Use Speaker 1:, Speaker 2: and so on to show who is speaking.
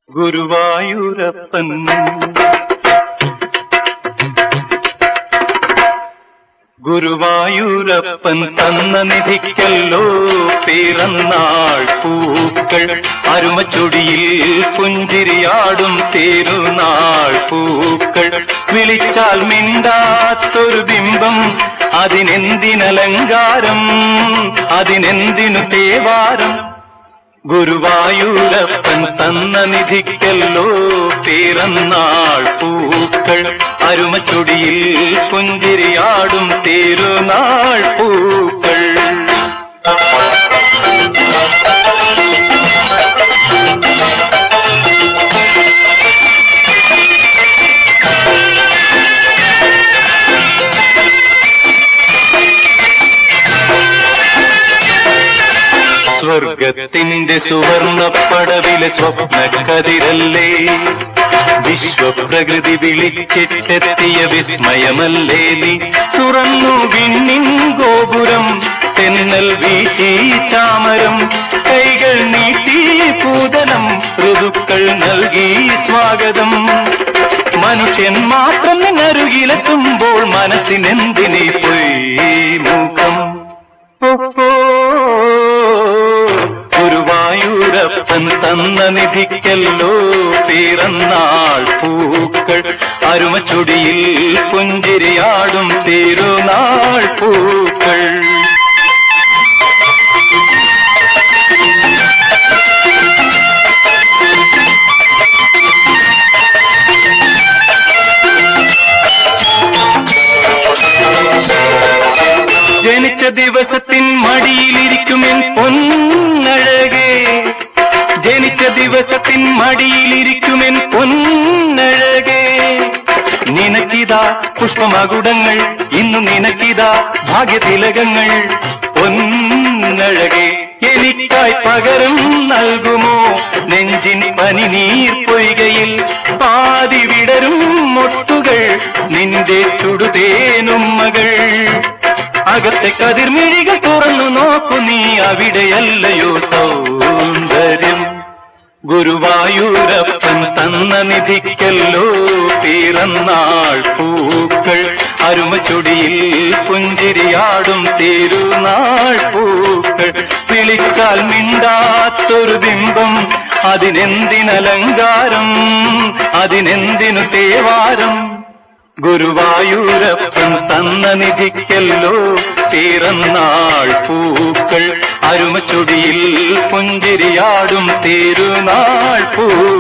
Speaker 1: ഗുരുവായൂരപ്പൻ ഗുരുവായൂരപ്പൻ തന്ന നിധിക്കല്ലോ പിറന്നാൾ പൂക്കൾ, അരുമച്ചൊടിയിൽ പുഞ്ചിരിയാടും തിരുനാൾ പൂക്കൾ. വിളിച്ചാൽ മിണ്ടാത്തൊരു ബിംബം, അതിനെന്തിനലങ്കാരം, അതിനെന്തിനു തേവാരം. ഗുരുവായൂരപ്പൻ തന്ന നിധിക്കല്ലോ പിറന്നാൾ പൂക്കൾ, അരുമച്ചൊടിയിൽ പുഞ്ചിരിയാടും തിരുനാൾ പൂക്കൾ. സ്വർഗത്തിന്റെ സുവർണപ്പടവിലെ സ്വപ്നക്കതിരല്ലേ, വിശ്വപ്രകൃതി വിളിച്ചിട്ടെത്തിയ വിസ്മയമല്ലേ നീ. തുറന്നു വിണ്ണിൻ ഗോപുരം, തെന്നൽ വീശി ചാമരം, കൈകൾ നീട്ടി പൂതനം, ഋതുക്കൾ നൽകി സ്വാഗതം. മനുഷ്യൻ മാത്രം നിന്നരുകിലെത്തുമ്പോൾ മനസ്സിനെന്തിനീ പൊയ് മുഖം. ഗുരുവായൂരപ്പൻ തന്ന നിധിക്കല്ലോ പിറന്നാൾ പൂക്കൾ, അരുമച്ചൊടിയിൽ പുഞ്ചിരിയാടും തിരുനാൾ പൂക്കൾ. ജനിച്ച ദിവസത്തിൻ മടിയിലിരിക്കുമെൻ പൊന്നഴകേ, ജനിച്ച ദിവസത്തിൻ മടിയിലിരിക്കുമെൻ പൊന്നഴകേ. നിനക്കിതാ പുഷ്പമകുടങ്ങൾ, ഇന്നു നിനക്കിതാ ഭാഗ്യതിലകങ്ങൾ. പൊന്നഴകേ, എനിക്കായി പകരം നൽകുമോ നെഞ്ചിൻ പനിനീർ പൊയ്കയിൽ. പാതി വിടരും മൊട്ടുകൾ, നിന്റെ ചുടുതേനുമ്മകൾ. അകത്തെ കതിർമിഴികൾ തുറന്നു നോക്കു നീ, അവിടെയല്ലയോ സൗന്ദര്യം. ഗുരുവായൂരപ്പൻ തന്ന നിധിക്കല്ലോ പിറന്നാൾ പൂക്കൾ, അരുമച്ചൊടിയിൽ പുഞ്ചിരിയാടും തിരുനാൾ പൂക്കൾ. വിളിച്ചാൽ മിണ്ടാത്തൊരു ബിംബം, അതിനെന്തിനലങ്കാരം, അതിനെന്തിനു തേവാരം. ഗുരുവായൂരപ്പൻ തന്ന നിധിക്കല്ലോ പിറന്നാൾ പൂക്കൾ, അരുമച്ചൊടിയിൽ പുഞ്ചിരിയാടും തിരുനാൾ പൂക്കൾ.